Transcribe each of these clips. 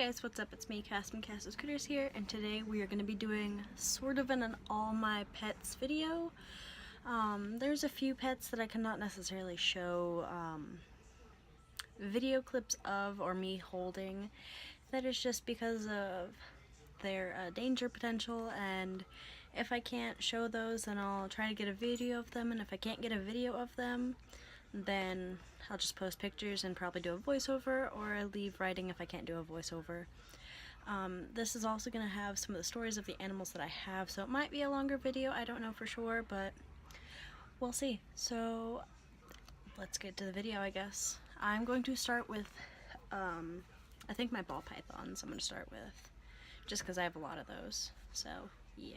guys, what's up? It's me, Cass from Cass's Critters here, and today we are going to be doing sort of an all my pets video. There's a few pets that I cannot necessarily show video clips of or me holding. That is just because of their danger potential, and if I can't show those, then I'll try to get a video of them, and if I can't get a video of them, then I'll just post pictures and probably do a voiceover, or I leave writing if I can't do a voiceover. This is also going to have some of the stories of the animals that I have, so it might be a longer video, I don't know for sure, but we'll see. So let's get to the video, I guess. I'm going to start with, I think my ball pythons I'm going to start with, just because I have a lot of those, so yeah.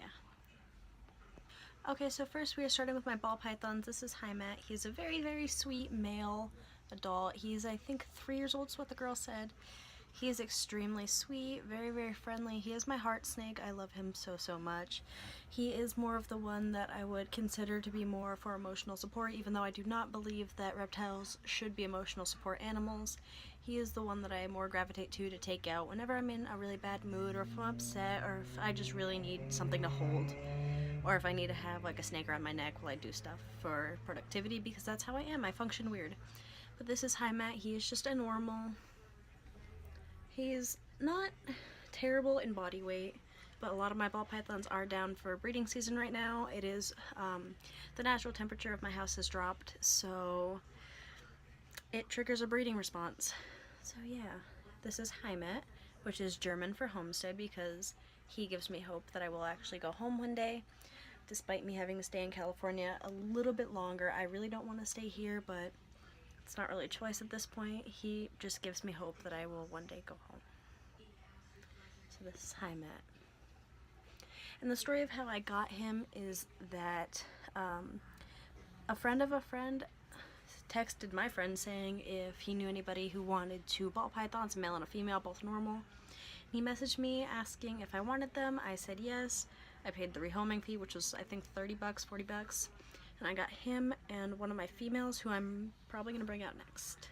Okay, so first we are starting with my ball pythons. This is Matt. He's a very, very sweet male adult. He's, I think, 3 years old is what the girl said. He is extremely sweet, very, very friendly. He is my heart snake. I love him so, so much. He is more of the one that I would consider to be more for emotional support, even though I do not believe that reptiles should be emotional support animals. He is the one that I more gravitate to take out whenever I'm in a really bad mood, or if I'm upset, or if I just really need something to hold. Or if I need to have like a snake around my neck while I do stuff for productivity, because that's how I am. I function weird. But this is Matt. He is just a normal. He's not terrible in body weight, but a lot of my ball pythons are down for breeding season right now. It is, the natural temperature of my house has dropped, so it triggers a breeding response. So yeah, this is Matt, which is German for homestead, because he gives me hope that I will actually go home one day. Despite me having to stay in California a little bit longer, I really don't want to stay here, but it's not really a choice at this point. He just gives me hope that I will one day go home. So this is Matt. And the story of how I got him is that a friend of a friend texted my friend saying if he knew anybody who wanted 2 ball pythons, a male and a female, both normal. He messaged me asking if I wanted them. I said yes. I paid the rehoming fee, which was I think 30 bucks, 40 bucks. And I got him and one of my females who I'm probably going to bring out next.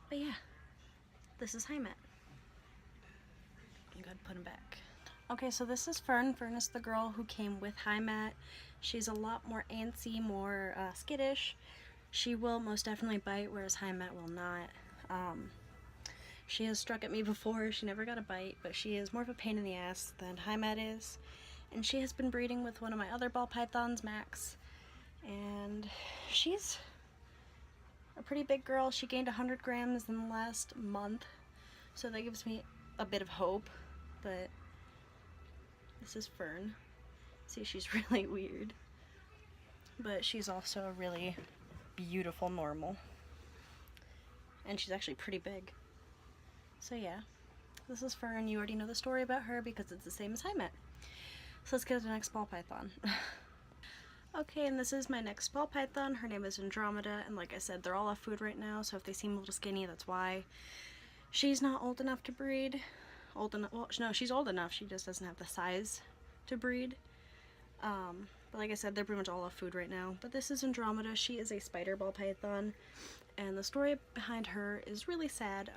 But yeah, this is Matt. I'm going to put him back. Okay, so this is Fern. Fern is the girl who came with Matt. She's a lot more antsy, more skittish. She will most definitely bite, whereas Matt will not. She has struck at me before. She never got a bite, but she is more of a pain in the ass than Matt is. And she has been breeding with one of my other ball pythons, Max. And she's a pretty big girl. She gained 100 grams in the last month, so that gives me a bit of hope. But this is Fern. See, she's really weird. But she's also a really beautiful normal. And she's actually pretty big. So yeah, this is Fern. You already know the story about her because it's the same as Matt. So let's get to the next ball python. Okay, and this is my next ball python. Her name is Andromeda, and like I said, they're all off food right now, so if they seem a little skinny, that's why. She's not old enough to breed. Well, no, she's old enough, she just doesn't have the size to breed. But like I said, they're pretty much all off food right now. But this is Andromeda. She is a spider ball python, and the story behind her is really sad.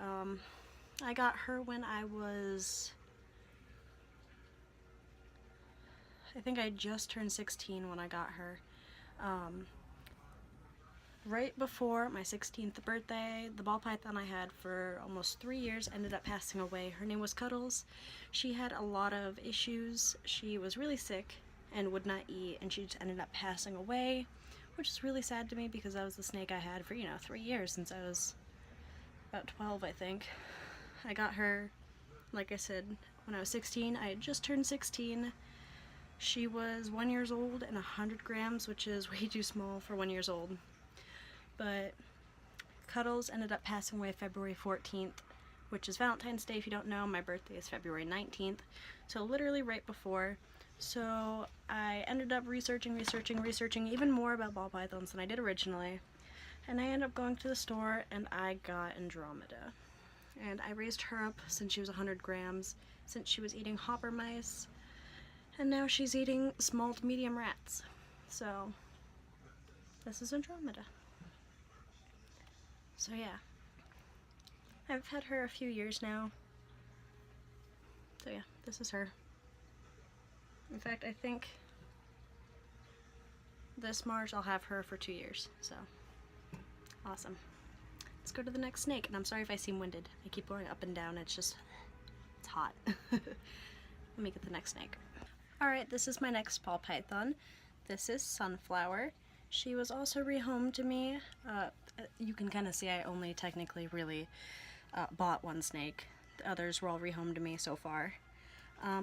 I got her when I was, I think I just turned 16 when I got her. Right before my 16th birthday, the ball python I had for almost 3 years ended up passing away. Her name was Cuddles. She had a lot of issues. She was really sick and would not eat, and she just ended up passing away, which is really sad to me because that was the snake I had for, 3 years, since I was about 12, I think. I got her, like I said, when I was 16. I had just turned 16. She was 1 year old and 100 grams, which is way too small for 1 year old. But Cuddles ended up passing away February 14th, which is Valentine's Day if you don't know. My birthday is February 19th, so literally right before. So I ended up researching even more about ball pythons than I did originally. And I ended up going to the store and I got Andromeda. And I raised her up since she was 100 grams, since she was eating hopper mice, and now she's eating small to medium rats. So this is Andromeda. So yeah, I've had her a few years now. So yeah, this is her. In fact, I think this March I'll have her for 2 years, so awesome. Let's go to the next snake, and I'm sorry if I seem winded. I keep going up and down, it's hot. Let me get the next snake. Alright, this is my next ball python. This is Sunflower. She was also rehomed to me. You can kind of see I only technically really bought one snake. The others were all rehomed to me so far.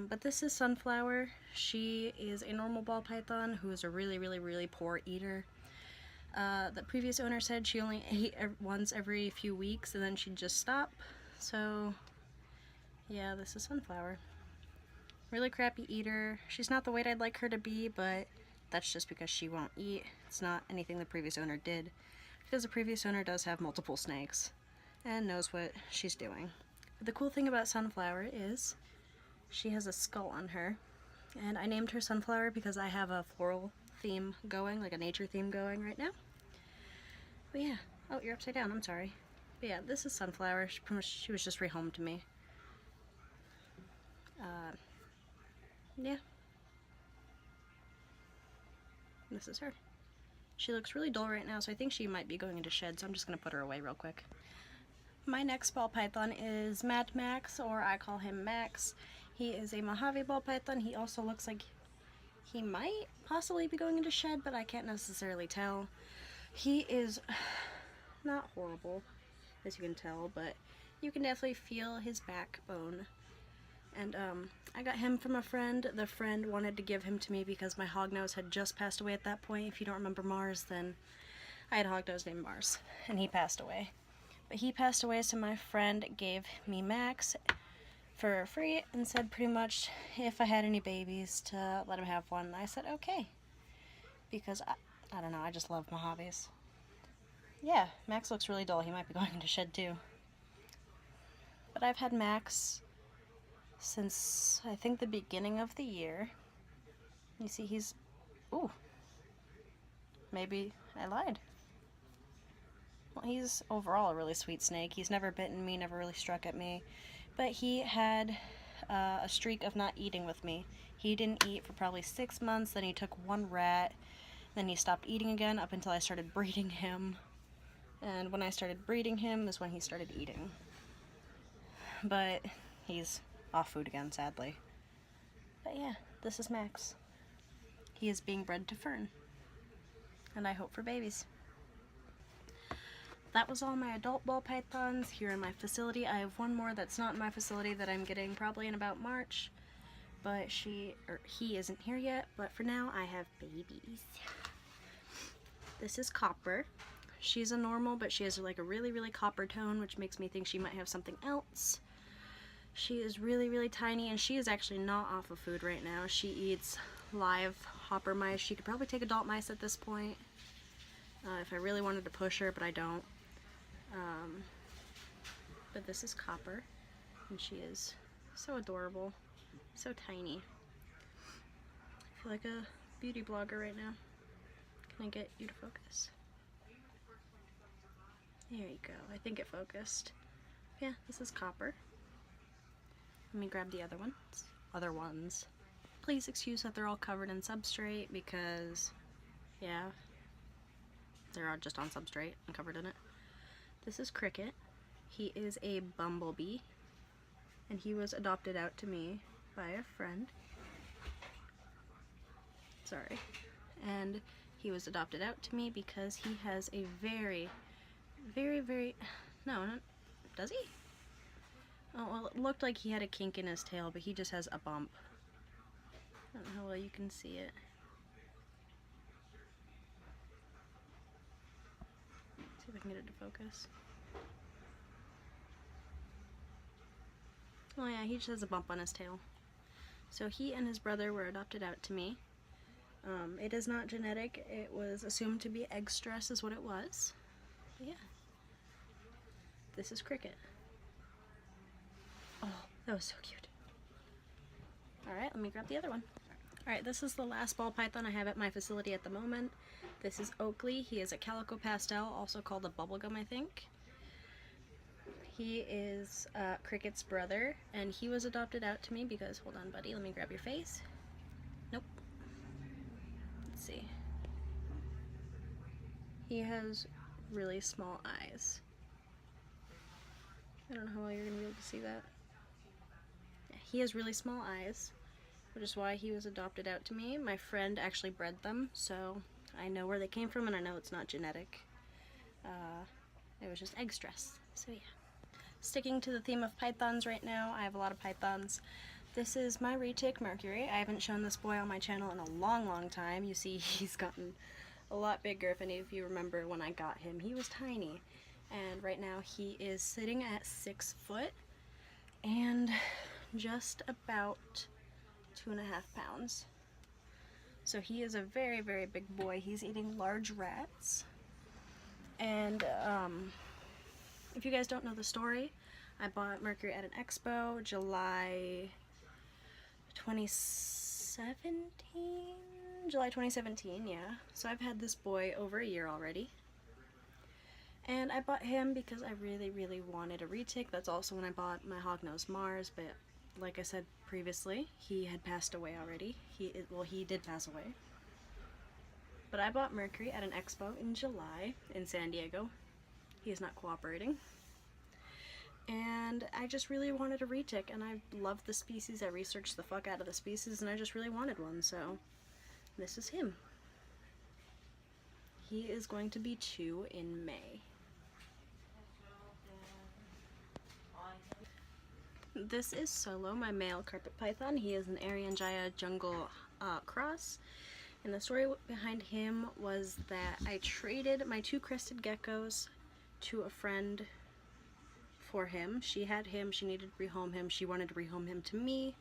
But this is Sunflower. She is a normal ball python who is a really poor eater. The previous owner said she only ate once every few weeks and then she'd just stop. So yeah, this is Sunflower. Really crappy eater. She's not the weight I'd like her to be, but that's just because she won't eat. It's not anything the previous owner did, because the previous owner does have multiple snakes and knows what she's doing. But the cool thing about Sunflower is she has a skull on her, and I named her Sunflower because I have a floral theme going, like a nature theme going right now. But yeah, oh, you're upside down, I'm sorry. But yeah, this is Sunflower. She was just rehomed to me. Yeah. This is her. She looks really dull right now, so I think she might be going into shed, so I'm just going to put her away real quick. My next ball python is Mad Max, or I call him Max. He is a Mojave ball python. He also looks like he might possibly be going into shed, but I can't necessarily tell. He is not horrible, as you can tell, but you can definitely feel his backbone. And I got him from a friend. The friend wanted to give him to me because my hognose had just passed away at that point. If you don't remember Mars, then I had a hognose named Mars, and he passed away. But he passed away, so my friend gave me Max for free and said pretty much if I had any babies to let him have one. I said okay, because I don't know, I just love Mojaves. Yeah, Max looks really dull. He might be going into shed too. But I've had Max since I think the beginning of the year. You see he's, ooh, maybe I lied. Well, he's overall a really sweet snake. He's never bitten me, never really struck at me, but he had a streak of not eating with me. He didn't eat for probably 6 months, then he took one rat, then he stopped eating again up until I started breeding him. And when I started breeding him is when he started eating. But he's off food again, sadly. But yeah, this is Max. He is being bred to Fern, and I hope for babies. That was all my adult ball pythons here in my facility. I have one more that's not in my facility that I'm getting probably in about March, but he isn't here yet. But for now, I have babies. This is Copper. She's a normal, but she has like a really copper tone, which makes me think she might have something else. She is really tiny, and she is actually not off of food right now. She eats live hopper mice. She could probably take adult mice at this point if I really wanted to push her, but I don't. But this is Copper, and she is so adorable, so tiny. I feel like a beauty blogger right now. Can I get you to focus? There you go. I think it focused. Yeah, this is Copper. Let me grab the other ones. Please excuse that they're all covered in substrate because, yeah, they're all just on substrate and covered in it. This is Cricket. He is a bumblebee, and he was adopted out to me by a friend. Sorry. And he was adopted out to me because he has a very, no, not, does he? Oh, well, it looked like he had a kink in his tail, but he just has a bump. I don't know how well you can see it. See if I can get it to focus. Oh yeah, he just has a bump on his tail. So he and his brother were adopted out to me. It is not genetic. It was assumed to be egg stress is what it was. But yeah. This is Cricket. Oh, that was so cute. Alright, let me grab the other one. Alright, this is the last ball python I have at my facility at the moment. This is Oakley. He is a calico pastel, also called a bubblegum, I think. He is Cricket's brother, and he was adopted out to me because, hold on buddy, let me grab your face. Nope. Let's see. He has really small eyes. I don't know how well you're going to be able to see that. Yeah, he has really small eyes, which is why he was adopted out to me. My friend actually bred them, so I know where they came from, and I know it's not genetic. It was just egg stress, so yeah. Sticking to the theme of pythons right now, I have a lot of pythons. This is my retic Mercury. I haven't shown this boy on my channel in a long time. You see he's gotten a lot bigger. If any of you remember when I got him, he was tiny. And right now he is sitting at 6 foot and just about 2.5 pounds. So he is a very big boy. He's eating large rats. And if you guys don't know the story, I bought Mercury at an expo July 2017? July 2017, yeah. So I've had this boy over a year already. And I bought him because I really wanted a retic. That's also when I bought my hognose Mars, but like I said previously, he had passed away already. He did pass away. But I bought Mercury at an expo in July in San Diego. He is not cooperating. And I just really wanted a retic, and I love the species. I researched the fuck out of the species, and I just really wanted one, so this is him. He is going to be 2 in May. This is Solo, my male carpet python. He is an Ariangaya jungle cross. And the story behind him was that I traded my 2 crested geckos to a friend for him. She had him, she needed to rehome him, she wanted to rehome him to me,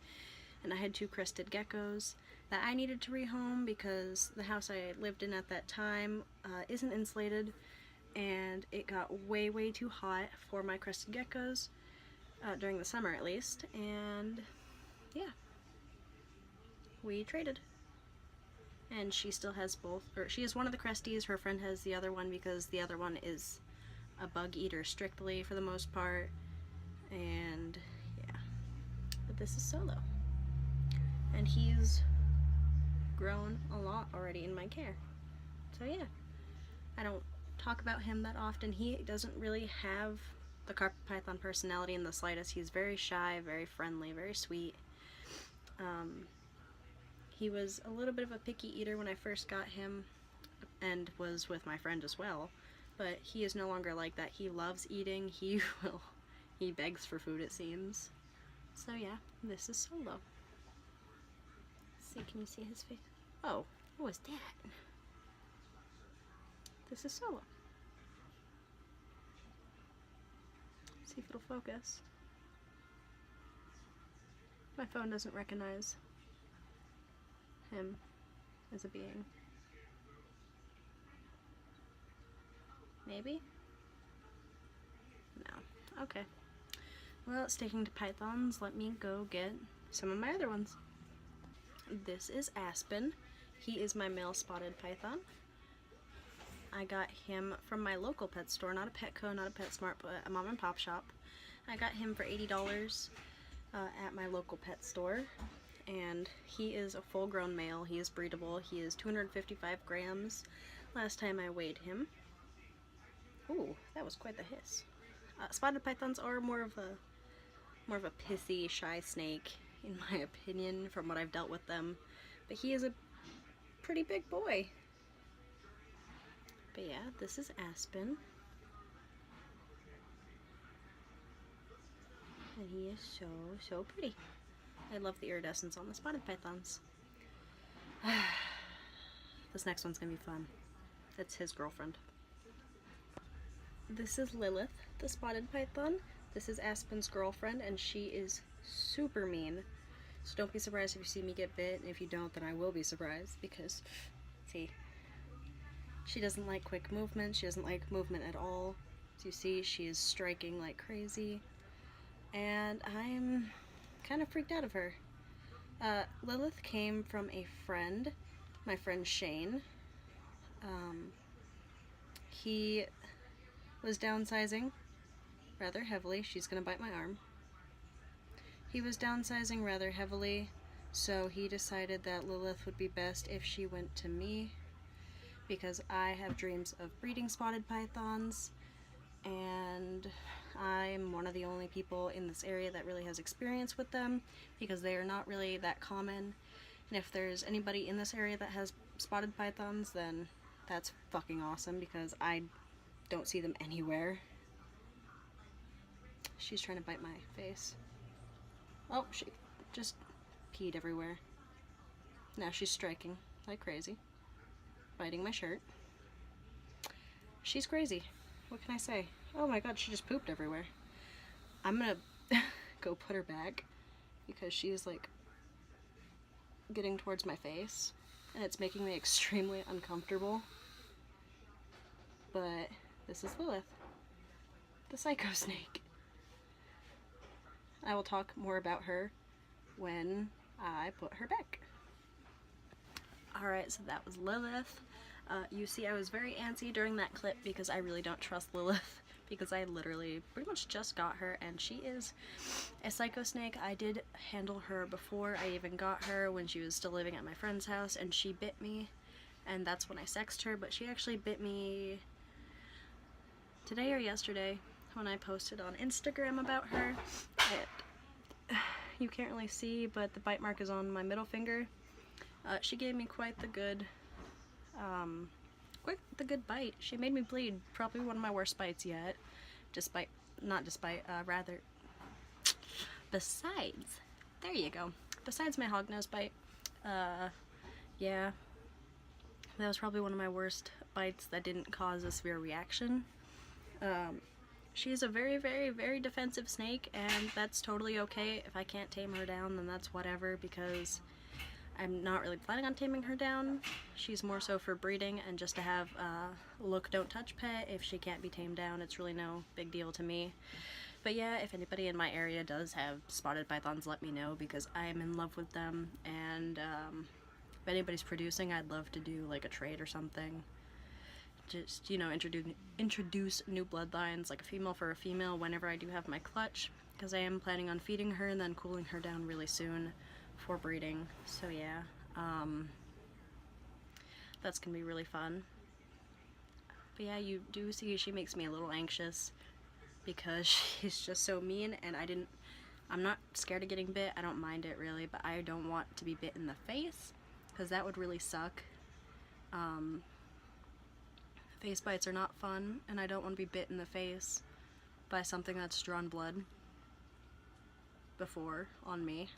and I had 2 crested geckos that I needed to rehome because the house I lived in at that time isn't insulated, and it got way too hot for my crested geckos, during the summer at least, and yeah, we traded. And she still has both, or she has one of the cresties, her friend has the other one because the other one is a bug eater strictly for the most part, and yeah. But this is Solo, and he's grown a lot already in my care, so yeah. I don't talk about him that often. He doesn't really have the carpet python personality in the slightest. He's very shy, very friendly, very sweet. He was a little bit of a picky eater when I first got him, and was with my friend as well, but he is no longer like that. He loves eating. He begs for food, it seems. So yeah, this is Solo. Let's see, can you see his face? Oh, what was that? This is Solo. See if it'll focus. My phone doesn't recognize him as a being. Maybe? No. Okay. Well, sticking to pythons, let me go get some of my other ones. This is Aspen. He is my male spotted python. I got him from my local pet store, not a Petco, not a PetSmart, but a mom and pop shop. I got him for $80 at my local pet store, and he is a full-grown male. He is breedable. He is 255 grams last time I weighed him. Ooh, that was quite the hiss. Spotted pythons are more of a pissy, shy snake, in my opinion, from what I've dealt with them. But he is a pretty big boy. But yeah, this is Aspen. And he is so pretty. I love the iridescence on the spotted pythons. This next one's gonna be fun. That's his girlfriend. This is Lilith, the spotted python. This is Aspen's girlfriend, and she is super mean. So don't be surprised if you see me get bit, and if you don't, then I will be surprised, because, see, she doesn't like quick movement. She doesn't like movement at all. As you see, she is striking like crazy, and I'm kind of freaked out of her. Lilith came from a friend, my friend Shane. He was downsizing, rather heavily. She's gonna bite my arm. He was downsizing rather heavily, so he decided that Lilith would be best if she went to me, because I have dreams of breeding spotted pythons, and I'm one of the only people in this area that really has experience with them, because they are not really that common. And if there's anybody in this area that has spotted pythons, then that's fucking awesome, because I don't see them anywhere. She's trying to bite my face. Oh, she just peed everywhere. Now she's striking like crazy, biting my shirt. She's crazy. What can I say? Oh my god, she just pooped everywhere. I'm gonna go put her back, because she's like getting towards my face, and it's making me extremely uncomfortable. But this is Lilith, the psycho snake. I will talk more about her when I put her back. Alright, so that was Lilith. You see I was very antsy during that clip because I really don't trust Lilith, because I literally pretty much just got her, and she is a psycho snake. I did handle her before I even got her, when she was still living at my friend's house, and she bit me, and that's when I sexed her. But she actually bit me today or yesterday when I posted on Instagram about her. You can't really see, but the bite mark is on my middle finger. She gave me quite the good bite. She made me bleed. Probably one of my worst bites yet. Besides, there you go. Besides my hognose bite, yeah, that was probably one of my worst bites that didn't cause a severe reaction. She's a very, very, very defensive snake, and that's totally okay. If I can't tame her down, then that's whatever, because I'm not really planning on taming her down. She's more so for breeding and just to have a look, don't touch pet. If she can't be tamed down, it's really no big deal to me. But yeah, if anybody in my area does have spotted pythons, let me know, because I am in love with them, and if anybody's producing, I'd love to do like a trade or something. Just, you know, introduce new bloodlines, like a female for a female, whenever I do have my clutch, because I am planning on feeding her and then cooling her down really soon for breeding. So yeah, that's gonna be really fun. But yeah, you do see she makes me a little anxious, because she's just so mean, and I'm not scared of getting bit. I don't mind it really, but I don't want to be bit in the face, because that would really suck. Face bites are not fun, and I don't want to be bit in the face by something that's drawn blood before on me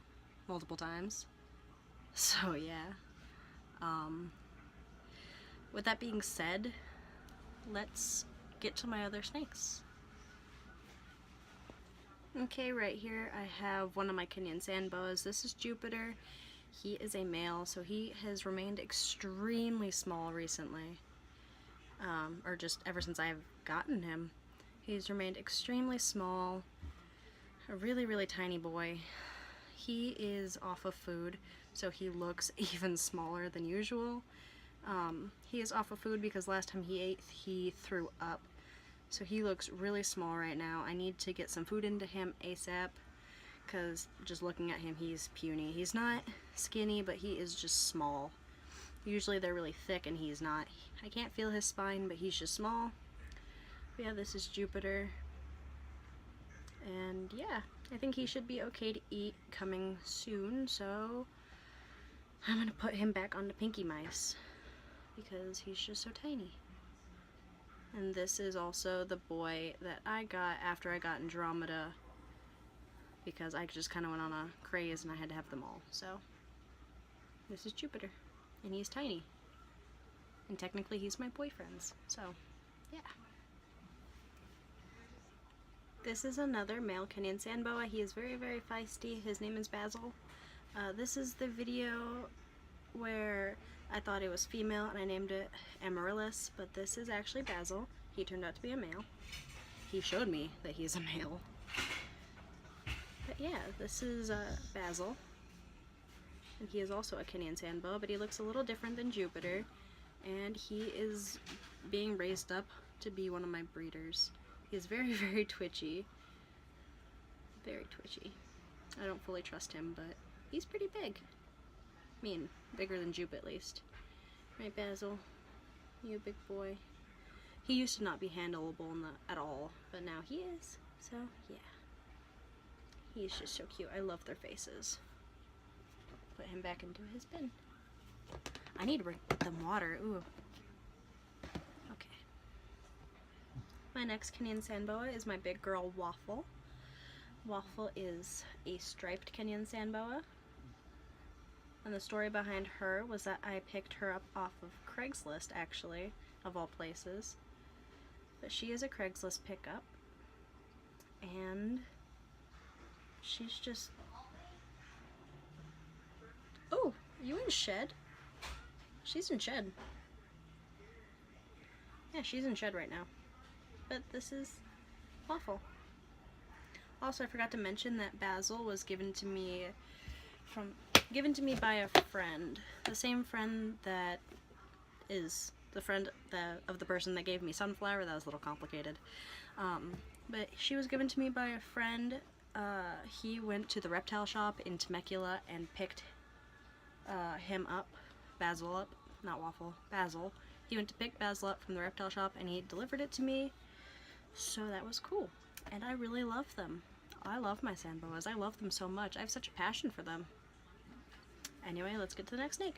multiple times. So yeah. With that being said, let's get to my other snakes. Okay, right here I have one of my Kenyan sand boas. This is Jupiter. He is a male, so he has remained extremely small recently. Or just ever since I've gotten him. He's remained extremely small, a really, really tiny boy. He is off of food, so he looks even smaller than usual. He is off of food because last time he ate, he threw up. So he looks really small right now. I need to get some food into him ASAP, because just looking at him, he's puny. He's not skinny, but he is just small. Usually they're really thick, and he's not. I can't feel his spine, but he's just small. But yeah, this is Jupiter. And yeah, I think he should be okay to eat coming soon, so I'm gonna put him back onto Pinky Mice, because he's just so tiny. And this is also the boy that I got after I got Andromeda, because I just kind of went on a craze and I had to have them all. So this is Jupiter, and he's tiny. And technically he's my boyfriend's, so yeah. This is another male Kenyan sand boa. He is very, very feisty. His name is Basil. This is the video where I thought it was female and I named it Amaryllis, but this is actually Basil. He turned out to be a male. He showed me that he's a male. But yeah, this is Basil. And he is also a Kenyan sand boa, but he looks a little different than Jupiter. And he is being raised up to be one of my breeders. He's very, very twitchy. Very twitchy. I don't fully trust him, but he's pretty big. I mean, bigger than Jupe at least. Right, Basil? You a big boy. He used to not be handleable at all, but now he is. So, yeah. He's just so cute. I love their faces. Put him back into his bin. I need to bring them water. Ooh. Okay. My next Kenyan sandboa is my big girl Waffle. Waffle is a striped Kenyan sandboa. And the story behind her was that I picked her up off of Craigslist, actually, of all places. But she is a Craigslist pickup. And she's just... Oh, you in shed? She's in shed. Yeah, she's in shed right now. But this is Waffle. Also, I forgot to mention that Basil was given to me by a friend. The same friend that is the friend of the person that gave me Sunflower. That was a little complicated. But she was given to me by a friend. He went to the reptile shop in Temecula and picked him up. Basil up. Not Waffle. Basil. He went to pick Basil up from the reptile shop and he delivered it to me. So that was cool. And I really love them. I love my sandboas. I love them so much. I have such a passion for them. Anyway, let's get to the next snake.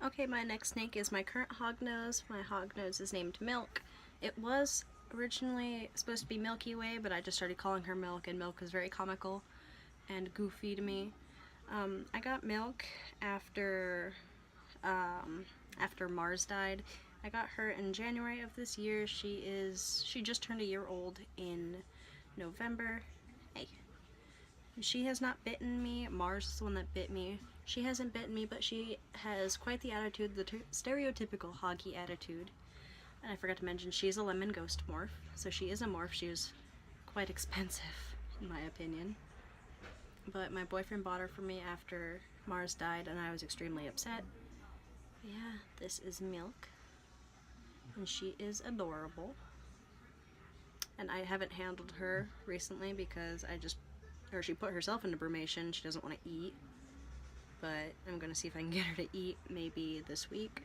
Okay, my next snake is my current hognose. My hognose is named Milk. It was originally supposed to be Milky Way, but I just started calling her Milk, and Milk is very comical and goofy to me. I got Milk after Mars died. I got her in January of this year. She just turned a year old in November. Hey. She has not bitten me. Mars is the one that bit me. She hasn't bitten me, but she has quite the attitude, the stereotypical hoggy attitude. And I forgot to mention, she's a lemon ghost morph. So she is a morph. She was quite expensive, in my opinion. But my boyfriend bought her for me after Mars died, and I was extremely upset. Yeah, this is Milk. And she is adorable. And I haven't handled her recently because she put herself into brumation. She doesn't want to eat. But I'm going to see if I can get her to eat maybe this week.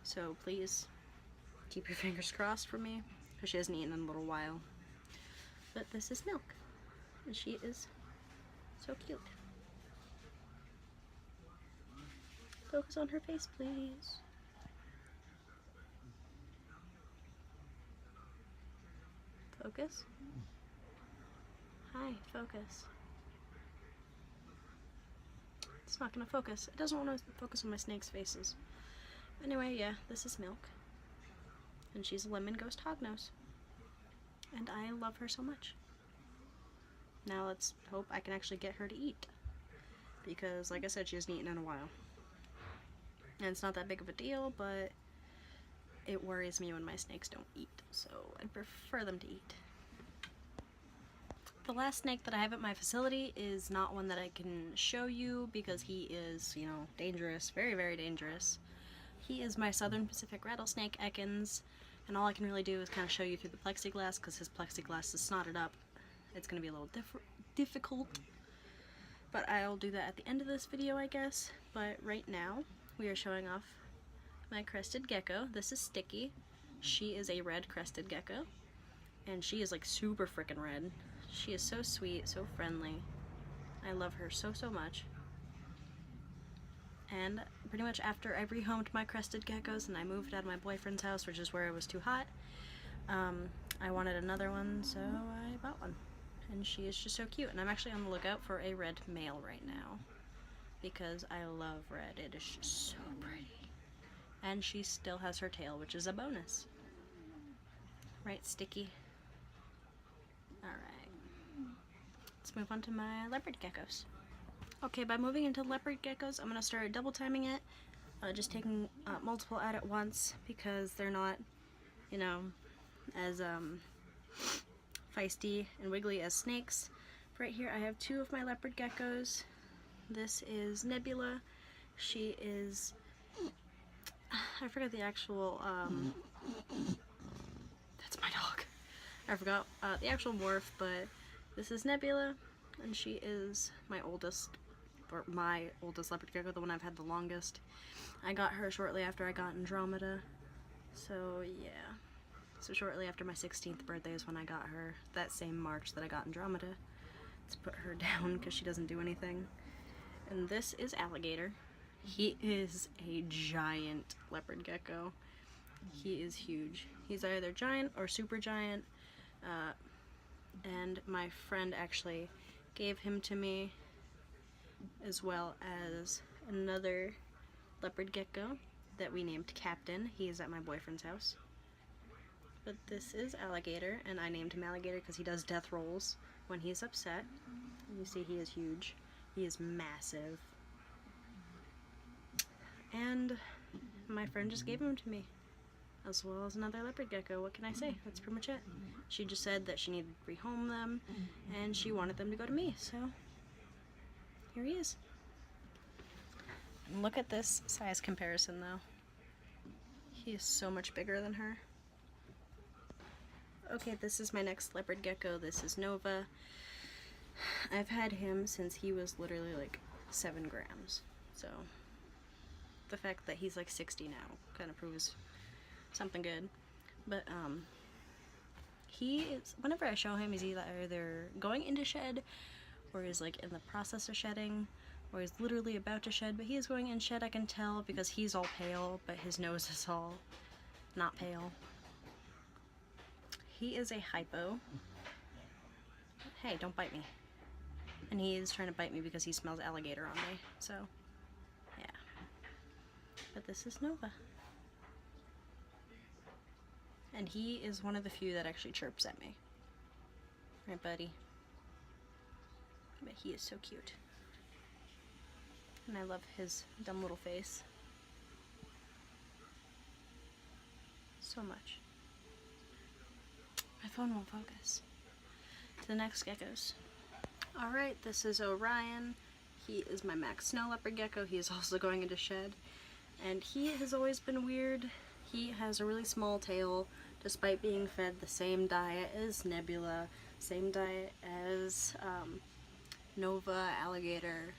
So please keep your fingers crossed for me, because she hasn't eaten in a little while. But this is Milk. And she is so cute. Focus on her face, please. Focus. Hi, focus. It's not gonna focus. It doesn't want to focus on my snake's faces. Anyway, yeah, this is Milk. And she's a lemon ghost hognose. And I love her so much. Now let's hope I can actually get her to eat. Because, like I said, she hasn't eaten in a while. And it's not that big of a deal, but it worries me when my snakes don't eat. So I prefer them to eat. The last snake that I have at my facility is not one that I can show you because he is, dangerous. Very, very dangerous. He is my Southern Pacific rattlesnake, Ekans. And all I can really do is kind of show you through the plexiglass because his plexiglass is snotted up. It's going to be a little difficult. But I'll do that at the end of this video, I guess. But right now, we are showing off my crested gecko. This is Sticky. She is a red crested gecko. And she is like super freaking red. She is so sweet, so friendly. I love her so, so much. And pretty much after I rehomed my crested geckos and I moved out of my boyfriend's house, which is where it was too hot, I wanted another one, so I bought one. And she is just so cute. And I'm actually on the lookout for a red male right now, because I love red. It is just so pretty. And she still has her tail, which is a bonus. Right, Sticky? Alright. Let's move on to my leopard geckos. Okay, by moving into leopard geckos, I'm going to start double timing it. Just taking multiple out at once, because they're not, as feisty and wiggly as snakes. Right here I have two of my leopard geckos. This is Nebula. She is, I forgot the actual, that's my dog. I forgot the actual morph, but this is Nebula, and she is my oldest leopard gecko, the one I've had the longest. I got her shortly after I got Andromeda, so yeah. So shortly after my 16th birthday is when I got her, that same March that I got Andromeda. Let's put her down because she doesn't do anything. And this is Alligator. He is a giant leopard gecko. He is huge. He's either giant or super giant. And my friend actually gave him to me, as well as another leopard gecko that we named Captain. He is at my boyfriend's house. But this is Alligator, and I named him Alligator because he does death rolls when he's upset. You see he is huge. He is massive. And my friend just gave him to me, as well as another leopard gecko. What can I say? That's pretty much it. She just said that she needed to rehome them, and she wanted them to go to me, so here he is. And look at this size comparison, though. He is so much bigger than her. Okay, this is my next leopard gecko. This is Nova. I've had him since he was literally like 7 grams, so the fact that he's like 60 now kind of proves something good. But he is, whenever I show him, he's either going into shed, or he's like in the process of shedding, or he's literally about to shed. But he is going in shed, I can tell, because he's all pale, but his nose is all not pale. He is a hypo. Hey, don't bite me. And he is trying to bite me because he smells alligator on me, so yeah. But this is Nova. And he is one of the few that actually chirps at me. Right, buddy? But he is so cute. And I love his dumb little face so much. My phone won't focus. To the next geckos. Alright, this is Orion. He is my Max Snow Leopard Gecko. He is also going into shed. And he has always been weird. He has a really small tail, despite being fed the same diet as Nebula, same diet as Nova, Alligator.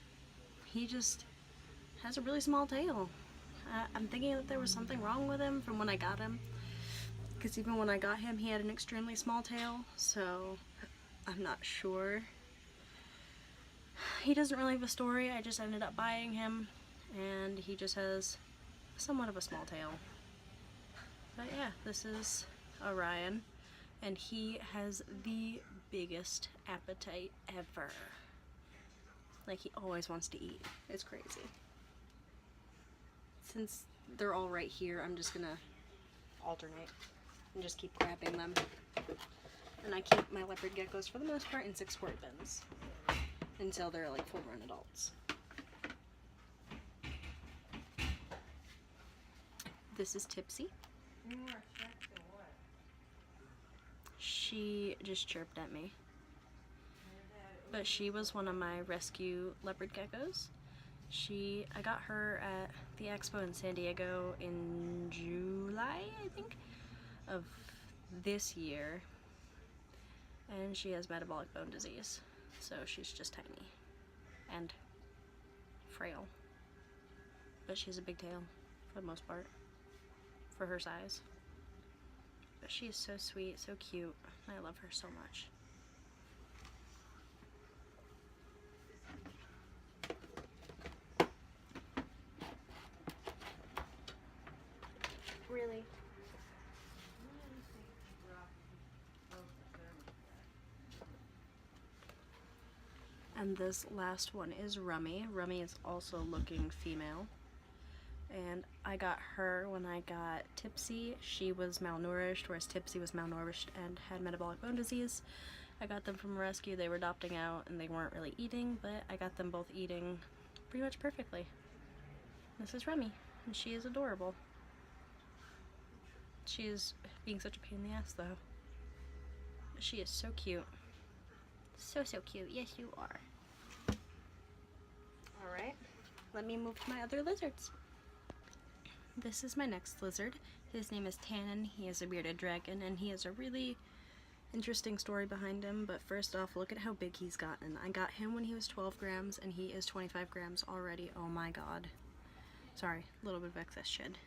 He just has a really small tail. I'm thinking that there was something wrong with him from when I got him, because even when I got him, he had an extremely small tail, so I'm not sure. He doesn't really have a story. I just ended up buying him, and he just has somewhat of a small tail. But yeah, this is Orion, and he has the biggest appetite ever. Like, he always wants to eat. It's crazy. Since they're all right here, I'm just gonna alternate and just keep grabbing them. And I keep my leopard geckos, for the most part, in 6-quart bins until they're like full-grown adults. This is Tipsy. She just chirped at me. But she was one of my rescue leopard geckos. I got her at the expo in San Diego in July, I think, of this year. And she has metabolic bone disease, so she's just tiny and frail. But she has a big tail for the most part, for her size. But she is so sweet, so cute. I love her so much. Really? And this last one is Rummy. Rummy is also looking female. And I got her when I got Tipsy. She was malnourished, whereas Tipsy was malnourished and had metabolic bone disease. I got them from a rescue. They were adopting out and they weren't really eating, but I got them both eating pretty much perfectly. This is Rummy, and she is adorable. She is being such a pain in the ass, though. But she is so cute. So cute. Yes, you are. Alright, let me move to my other lizards. This is my next lizard. His name is Tannen. He is a bearded dragon, and he is a really interesting story behind him, but first off, look at how big he's gotten. I got him when he was 12 grams, and he is 25 grams already. Oh my god. Sorry, a little bit of excess shed.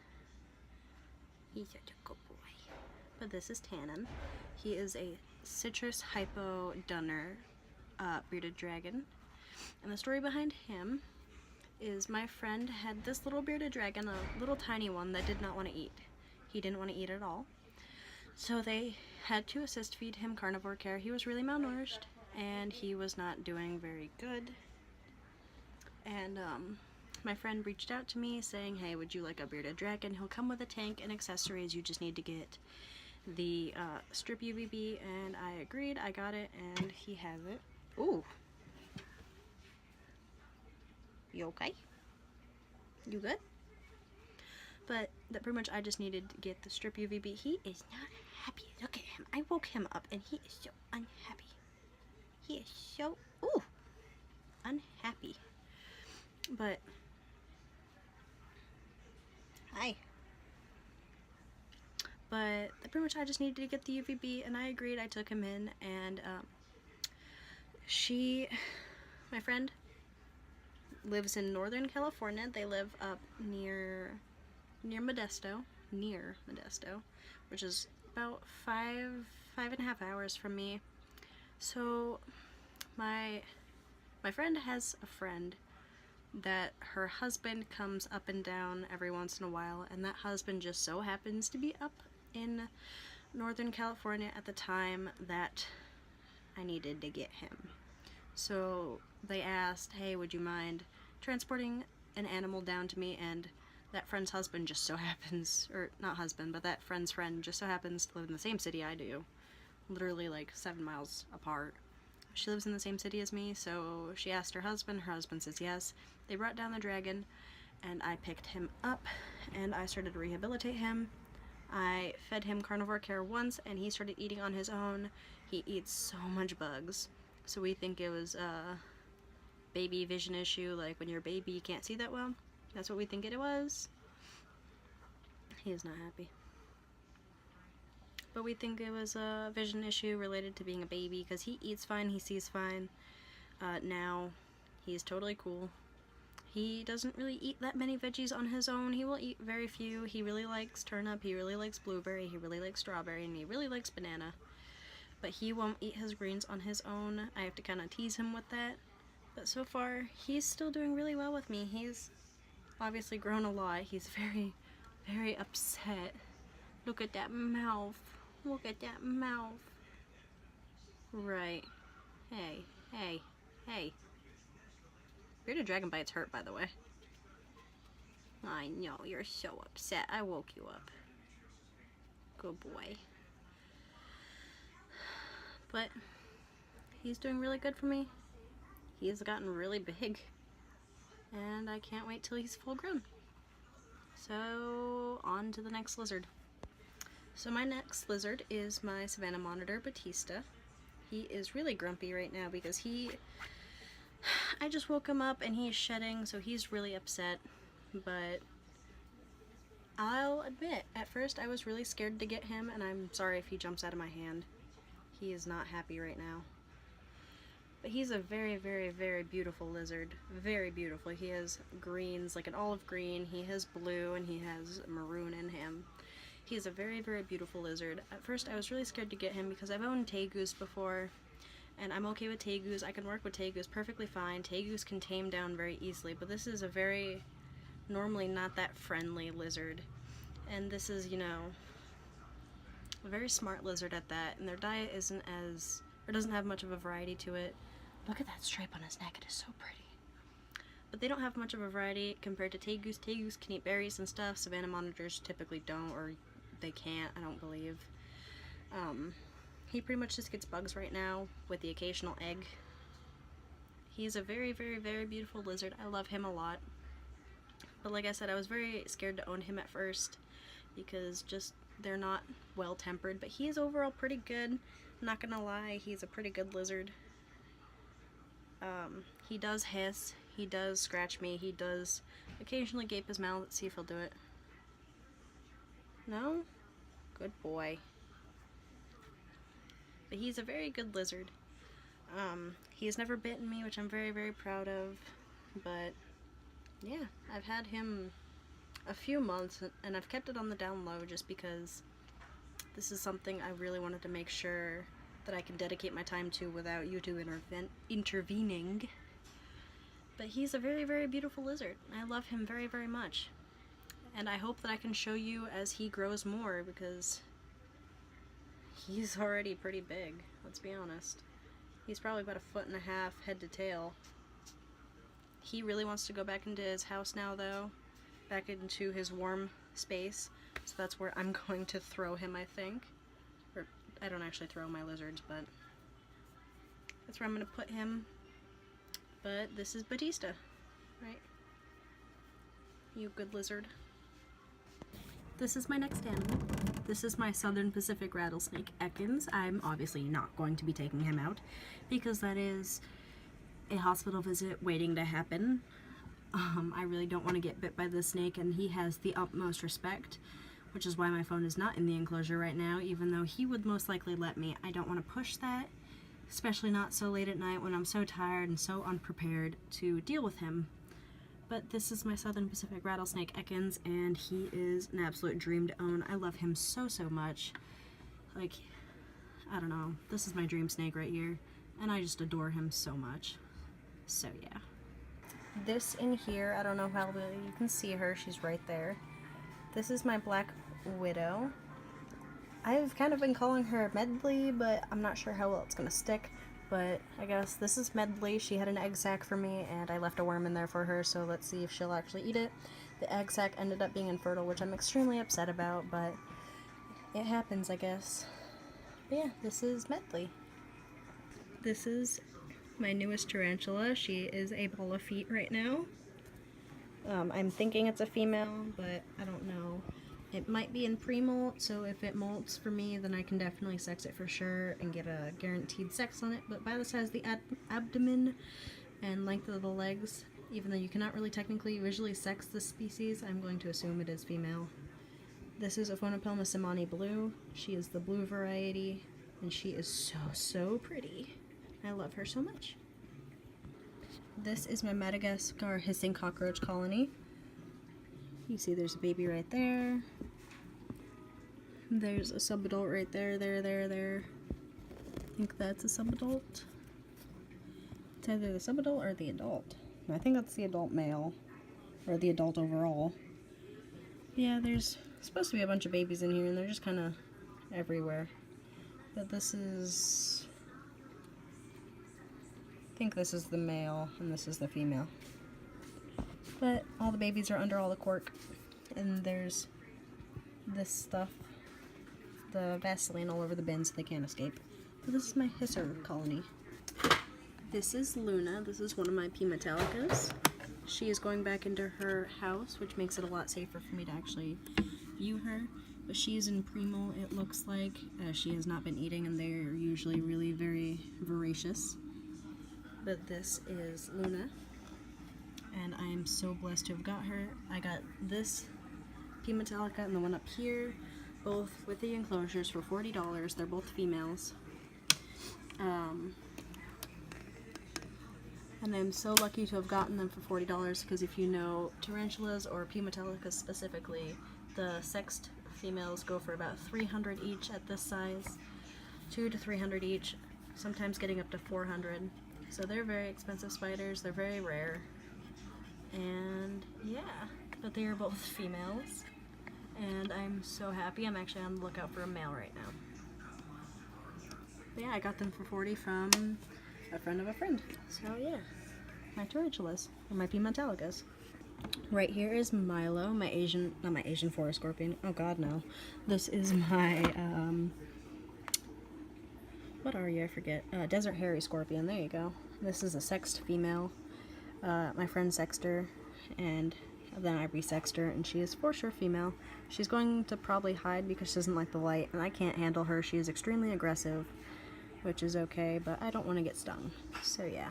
He's such a good boy. But this is Tannen. He is a citrus hypo dunner bearded dragon. And the story behind him is my friend had this little bearded dragon, a little tiny one that did not want to eat. He didn't want to eat at all. So they had to assist feed him carnivore care. He was really malnourished and he was not doing very good. And my friend reached out to me saying, hey, would you like a bearded dragon? He'll come with a tank and accessories. You just need to get the strip UVB, and I agreed. I got it, and he has it. Ooh. You okay? You good? But that pretty much I just needed to get the strip UVB. He is not happy. Look at him. I woke him up, and he is so unhappy. He is so, ooh, unhappy. But, hi. But pretty much I just needed to get the UVB, and I agreed. I took him in, and my friend lives in Northern California. They live up near Modesto, which is about five and a half hours from me. So my friend has a friend that her husband comes up and down every once in a while, and that husband just so happens to be up in Northern California at the time that I needed to get him. So they asked, hey, would you mind transporting an animal down to me? And that friend's husband just so happens, or not husband, but that friend's friend just so happens to live in the same city I do. Literally like 7 miles apart. She lives in the same city as me, so she asked her husband says yes. They brought down the dragon, and I picked him up, and I started to rehabilitate him. I fed him carnivore care once, and he started eating on his own. He eats so much bugs, so we think it was a baby vision issue, like when you're a baby you can't see that well. That's what we think it was. He is not happy. But we think it was a vision issue related to being a baby, because he eats fine, he sees fine. Now, he's totally cool. He doesn't really eat that many veggies on his own. He will eat very few. He really likes turnip, he really likes blueberry, he really likes strawberry, and he really likes banana. But he won't eat his greens on his own. I have to kind of tease him with that. But so far, he's still doing really well with me. He's obviously grown a lot. He's very, very upset. Look at that mouth. Look at that mouth. Right. Hey, hey, hey. Bearded dragon bites hurt, by the way. I know, you're so upset. I woke you up. Good boy. But he's doing really good for me. He's gotten really big. And I can't wait till he's full grown. So, on to the next lizard. So my next lizard is my Savannah Monitor, Batista. He is really grumpy right now because I just woke him up and he is shedding, so he's really upset. But I'll admit, at first I was really scared to get him, and I'm sorry if he jumps out of my hand. He is not happy right now. But he's a very, very, very beautiful lizard. Very beautiful. He has greens, like an olive green, he has blue, and he has maroon in him. He's a very, very beautiful lizard. At first I was really scared to get him because I've owned tegus before, and I'm okay with tegus. I can work with tegus perfectly fine. Tegus can tame down very easily, but this is a very, normally not that friendly lizard. And this is, you know, a very smart lizard at that, and their diet isn't as, or doesn't have much of a variety to it. Look at that stripe on his neck, it is so pretty. But they don't have much of a variety compared to tegus. Tegus can eat berries and stuff. Savannah Monitors typically don't, or they can't, I don't believe. He pretty much just gets bugs right now with the occasional egg. He's a very, very, very beautiful lizard. I love him a lot. But like I said, I was very scared to own him at first because just they're not well tempered. But he is overall pretty good. I'm not gonna lie, he's a pretty good lizard. He does hiss, he does scratch me, he does occasionally gape his mouth. Let's see if he'll do it. No? Good boy. But But he's a very good lizard. He has never bitten me, which I'm very, very proud of. But yeah, I've had him a few months, and I've kept it on the down low just because this is something I really wanted to make sure that I can dedicate my time to without YouTube intervening. But he's a very, very beautiful lizard. I love him very, very much. And I hope that I can show you as he grows more, because he's already pretty big, let's be honest. He's probably about 1.5 feet head to tail. He really wants to go back into his house now, though. Back into his warm space. So that's where I'm going to throw him, I think. Or, I don't actually throw my lizards, but that's where I'm going to put him. But this is Batista, right? You good lizard. This is my next animal. This is my Southern Pacific rattlesnake, Ekans. I'm obviously not going to be taking him out because that is a hospital visit waiting to happen. I really don't want to get bit by this snake, and he has the utmost respect, which is why my phone is not in the enclosure right now, even though he would most likely let me. I don't want to push that, especially not so late at night when I'm so tired and so unprepared to deal with him. But this is my Southern Pacific rattlesnake, Ekans, and he is an absolute dream to own. I love him so, so much. Like, I don't know. This is my dream snake right here, and I just adore him so much. So, yeah. This in here, I don't know how well you can see her. She's right there. This is my Black Widow. I've kind of been calling her Medley, but I'm not sure how well it's going to stick. But I guess this is Medley. She had an egg sac for me, and I left a worm in there for her, so let's see if she'll actually eat it. The egg sac ended up being infertile, which I'm extremely upset about, but it happens, I guess. But yeah, this is Medley. This is my newest tarantula. She is a ball of feet right now. I'm thinking it's a female, but I don't know. It might be in pre-molt, so if it molts for me, then I can definitely sex it for sure and get a guaranteed sex on it. But by the size of the abdomen and length of the legs, even though you cannot really technically visually sex this species, I'm going to assume it is female. This is a Phonopelma Simani Blue. She is the blue variety, and she is so, so pretty. I love her so much. This is my Madagascar hissing cockroach colony. You see there's a baby right there. There's a subadult right there, there. I think that's a subadult. It's either the subadult or the adult. I think that's the adult male, or the adult overall. Yeah, there's supposed to be a bunch of babies in here, and they're just kind of everywhere. But this is... I think this is the male, and this is the female. But all the babies are under all the cork, and there's this stuff, the Vaseline all over the bin so they can't escape. But this is my hisser colony. This is Luna. This is one of my P. metallicas. She is going back into her house, which makes it a lot safer for me to actually view her. But she is in primo, it looks like. She has not been eating, and they're usually really very voracious. But this is Luna. And I am so blessed to have got her. I got this P. metallica and the one up here, both with the enclosures for $40. They're both females. And I'm so lucky to have gotten them for $40 because if you know tarantulas or P. metallicas specifically, the sexed females go for about $300 each at this size, $200 to $300 each, sometimes getting up to $400. So they're very expensive spiders. They're very rare. And yeah, but they are both females, and I'm so happy. I'm actually on the lookout for a male right now. But yeah, I got them for $40 from a friend of a friend. So yeah, my tarantulas, or my P. metallicas. Right here is Milo, my not my Asian forest scorpion. Oh god, no. This is my, what are you? I forget. Desert hairy scorpion. There you go. This is a sexed female. My friend sexed her, and then I resexed her, and she is for sure female. She's going to probably hide because she doesn't like the light, and I can't handle her. She is extremely aggressive, which is okay, but I don't want to get stung. So yeah.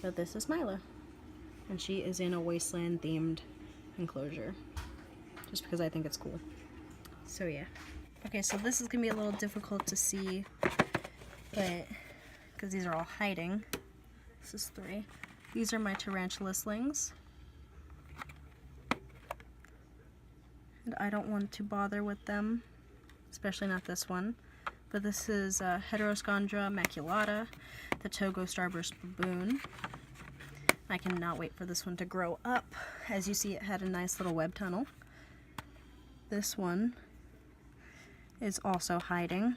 But this is Milo, and she is in a wasteland themed enclosure, just because I think it's cool. So yeah. Okay, so this is gonna be a little difficult to see, but because these are all hiding. This is 3. These are my tarantula slings. And I don't want to bother with them, especially not this one. But this is Heteroscondra maculata, the Togo starburst baboon. I cannot wait for this one to grow up. As you see, it had a nice little web tunnel. This one is also hiding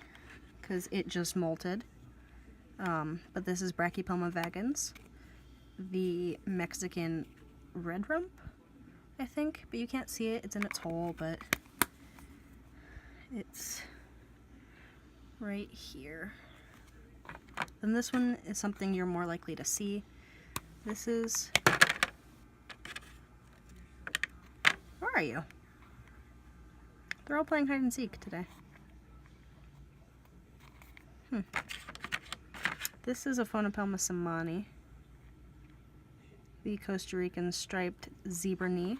because it just molted. But this is Brachypelma vagans, the Mexican red rump, I think, but you can't see it. It's in its hole, but it's right here. Then this one is something you're more likely to see. This is... Where are you? They're all playing hide and seek today. This is a Phonopelma samani, the Costa Rican striped zebra knee.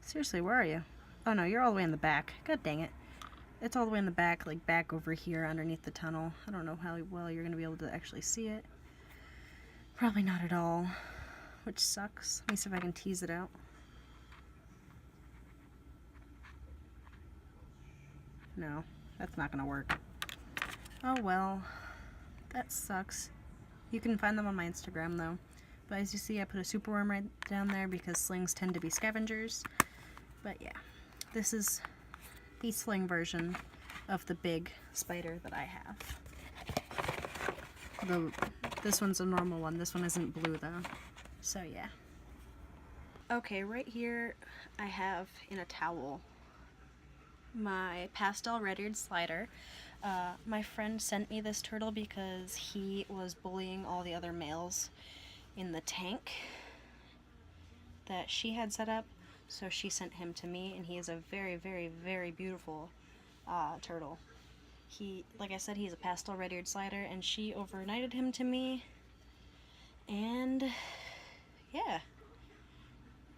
Seriously, where are you? Oh no, you're all the way in the back. God dang it. It's all the way in the back, like back over here underneath the tunnel. I don't know how well you're going to be able to actually see it. Probably not at all, which sucks. Let me see if I can tease it out. No, that's not going to work. Oh well, that sucks. You can find them on my Instagram though. But as you see, I put a superworm right down there because slings tend to be scavengers. But yeah, this is the sling version of the big spider that I have. This one's a normal one. This one isn't blue though. So yeah. Okay, right here I have in a towel my pastel red-eared slider. My friend sent me this turtle because he was bullying all the other males in the tank that she had set up, so she sent him to me, and he is a very, very, very beautiful turtle. Like I said, he's a pastel red-eared slider, and she overnighted him to me, and yeah,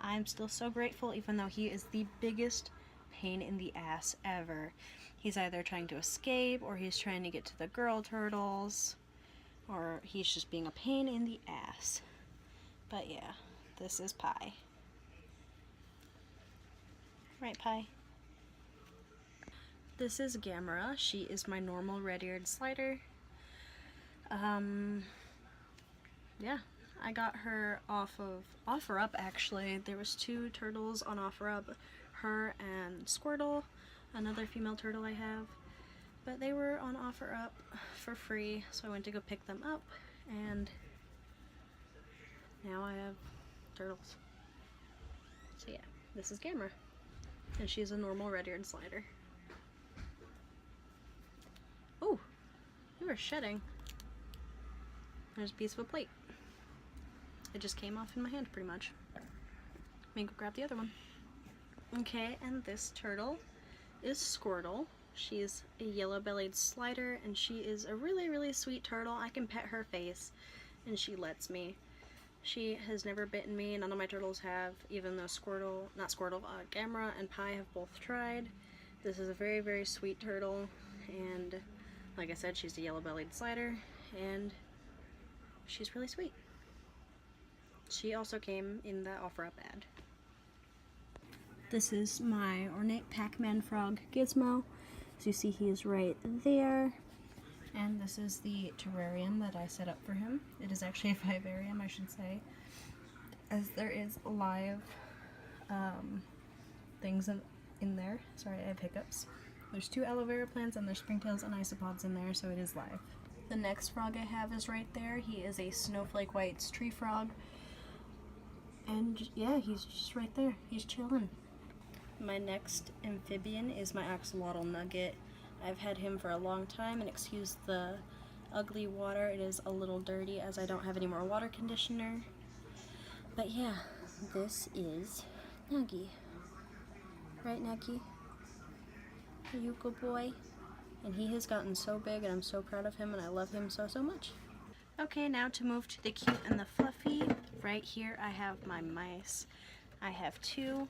I'm still so grateful, even though he is the biggest pain in the ass ever. He's either trying to escape, or he's trying to get to the girl turtles, or he's just being a pain in the ass. But yeah, this is Pie. Right, Pie? This is Gamera. She is my normal red-eared slider. Yeah, I got her off of OfferUp actually. There was 2 turtles on OfferUp, her and Squirtle, another female turtle I have, but they were on OfferUp for free, so I went to go pick them up, and now I have turtles. So yeah, this is Gamera, and she's a normal red-eared slider. Oh, you are shedding. There's a piece of a plate. It just came off in my hand pretty much. Let me go grab the other one. Okay, and this turtle is Squirtle. She's a yellow-bellied slider, and she is a really, really sweet turtle. I can pet her face, and she lets me. She has never bitten me. None of my turtles have, even though Gamera and Pie have both tried. This is a very, very sweet turtle, and like I said, she's a yellow-bellied slider, and she's really sweet. She also came in the OfferUp ad. This is my ornate Pac-Man frog Gizmo. As you see, he is right there. And this is the terrarium that I set up for him. It is actually a vivarium, I should say, as there is live things in there. Sorry, I have hiccups. There's 2 aloe vera plants and there's springtails and isopods in there, so it is live. The next frog I have is right there. He is a snowflake white tree frog. And yeah, he's just right there. He's chilling. My next amphibian is my axolotl nugget. I've had him for a long time, and excuse the ugly water, it is a little dirty as I don't have any more water conditioner. But yeah, this is Nuggy. Right, Nuggy? Are you a good boy? And he has gotten so big, and I'm so proud of him, and I love him so, so much. Okay, now to move to the cute and the fluffy. Right here I have my mice. I have 2.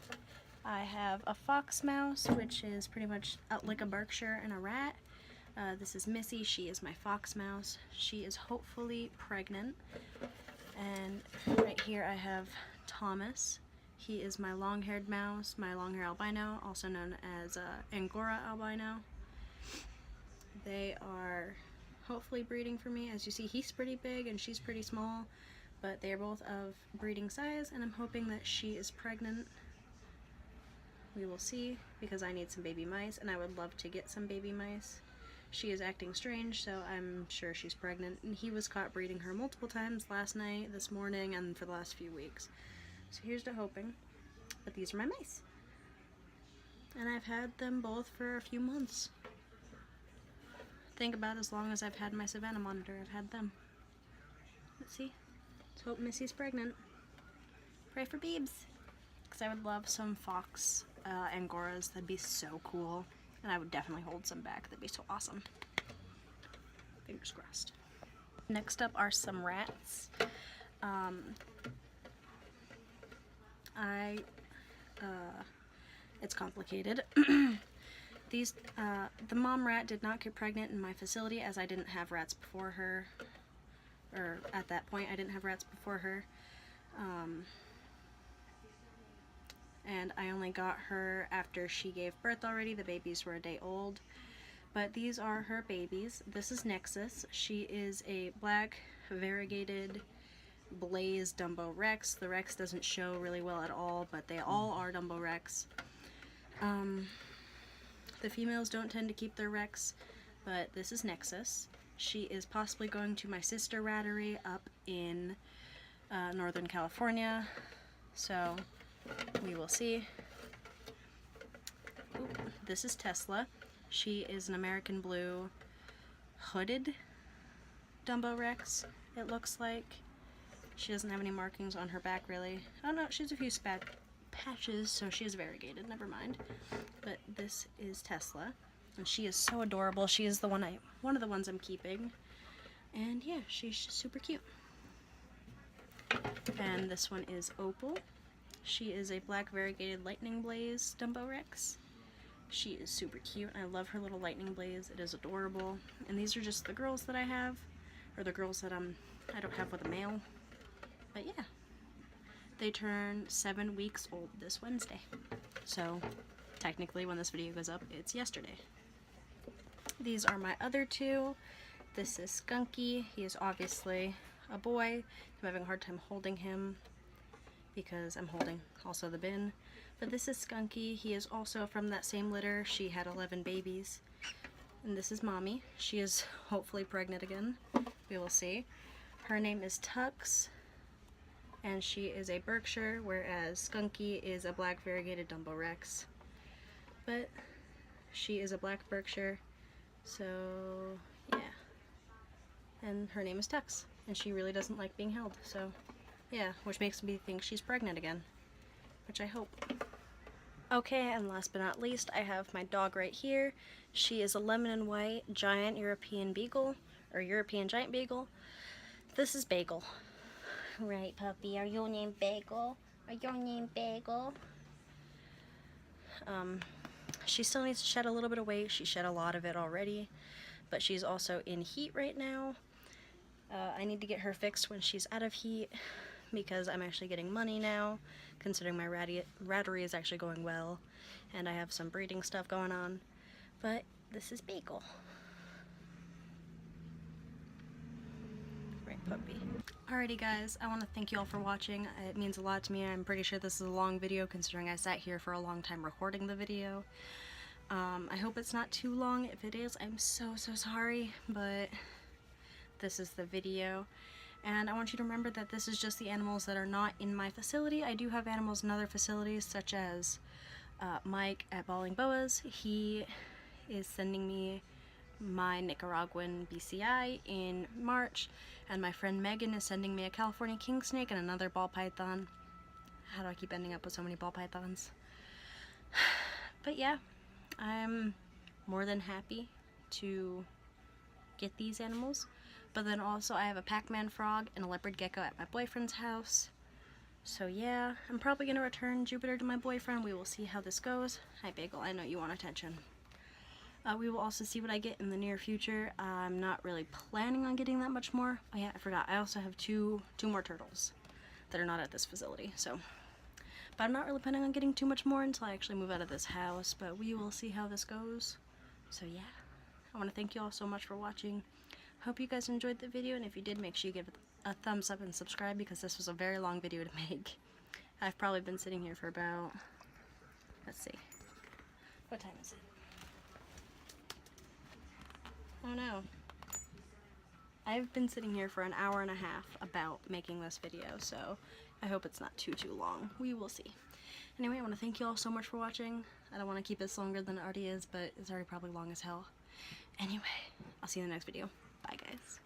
I have a fox mouse, which is pretty much like a Berkshire and a rat. This is Missy. She is my fox mouse. She is hopefully pregnant. And right here I have Thomas. He is my long-haired mouse, my long-hair albino, also known as Angora albino. They are hopefully breeding for me. As you see, he's pretty big and she's pretty small, but they are both of breeding size, and I'm hoping that she is pregnant. We will see, because I need some baby mice, and I would love to get some baby mice. She is acting strange, so I'm sure she's pregnant, and he was caught breeding her multiple times last night, this morning, and for the last few weeks. So here's to hoping. But these are my mice. And I've had them both for a few months. Think about as long as I've had my Savannah monitor, I've had them. Let's see. Let's hope Missy's pregnant. Pray for Beebs. Because I would love some fox Angoras. That'd be so cool. And I would definitely hold some back. That'd be so awesome. Fingers crossed. Next up are some rats. It's complicated. The mom rat did not get pregnant in my facility, as I didn't have rats before her. Or at that point, I didn't have rats before her. And I only got her after she gave birth already. The babies were a day old. But these are her babies. This is Nexus. She is a black variegated blaze Dumbo Rex. The Rex doesn't show really well at all, but they all are Dumbo Rex. The females don't tend to keep their Rex, but this is Nexus. She is possibly going to my sister rattery up in Northern California, so we will see. Ooh, this is Tesla. She is an American Blue hooded Dumbo Rex, it looks like. She doesn't have any markings on her back, really. Oh no, she has a few patches, so she is variegated, never mind. But this is Tesla, and she is so adorable. She is the one of the ones I'm keeping. And yeah, she's super cute. And this one is Opal. She is a black variegated lightning blaze Dumbo Rex. She is super cute. I love her little lightning blaze. It is adorable. And these are just the girls that I have, or the girls that I don't have with a male. But yeah, they turn 7 weeks old this Wednesday. So technically when this video goes up, it's yesterday. These are my other two. This is Skunky. He is obviously a boy. I'm having a hard time holding him because I'm holding also the bin. But this is Skunky. He is also from that same litter. She had 11 babies. And this is Mommy. She is hopefully pregnant again. We will see. Her name is Tux, and she is a Berkshire, whereas Skunky is a black variegated Dumbo Rex. But she is a black Berkshire, so yeah. And her name is Tux, and she really doesn't like being held, so yeah, which makes me think she's pregnant again, which I hope. Okay, and last but not least, I have my dog right here. She is a lemon and white giant European Beagle, or European Giant Beagle. This is Bagel. Right, puppy, are you named Bagel? Are you named Bagel? She still needs to shed a little bit of weight. She shed a lot of it already, but she's also in heat right now. I need to get her fixed when she's out of heat, because I'm actually getting money now, considering my rattery is actually going well, and I have some breeding stuff going on. But this is Bagel. Right, puppy. Alrighty guys, I want to thank you all for watching. It means a lot to me. I'm pretty sure this is a long video, considering I sat here for a long time recording the video. I hope it's not too long. If it is, I'm so sorry, but this is the video. And I want you to remember that this is just the animals that are not in my facility. I do have animals in other facilities, such as Mike at Balling Boas. He is sending me my Nicaraguan BCI in March, and my friend Megan is sending me a California king snake and another ball python. How do I keep ending up with so many ball pythons? But yeah, I'm more than happy to get these animals. But then also I have a Pac-Man frog and a leopard gecko at my boyfriend's house. So yeah, I'm probably going to return Jupiter to my boyfriend. We will see how this goes. Hi Bagel, I know you want attention. We will also see what I get in the near future. I'm not really planning on getting that much more. Oh yeah, I forgot. I also have two more turtles that are not at this facility. So, but I'm not really planning on getting too much more until I actually move out of this house. But we will see how this goes. So yeah, I want to thank you all so much for watching. Hope you guys enjoyed the video, and if you did, make sure you give it a thumbs up and subscribe because this was a very long video to make. I've probably been sitting here for about, let's see, what time is it? Oh no. I've been sitting here for an hour and a half about making this video, so I hope it's not too long. We will see. Anyway, I want to thank you all so much for watching. I don't want to keep this longer than it already is, but it's already probably long as hell. Anyway, I'll see you in the next video. Bye guys.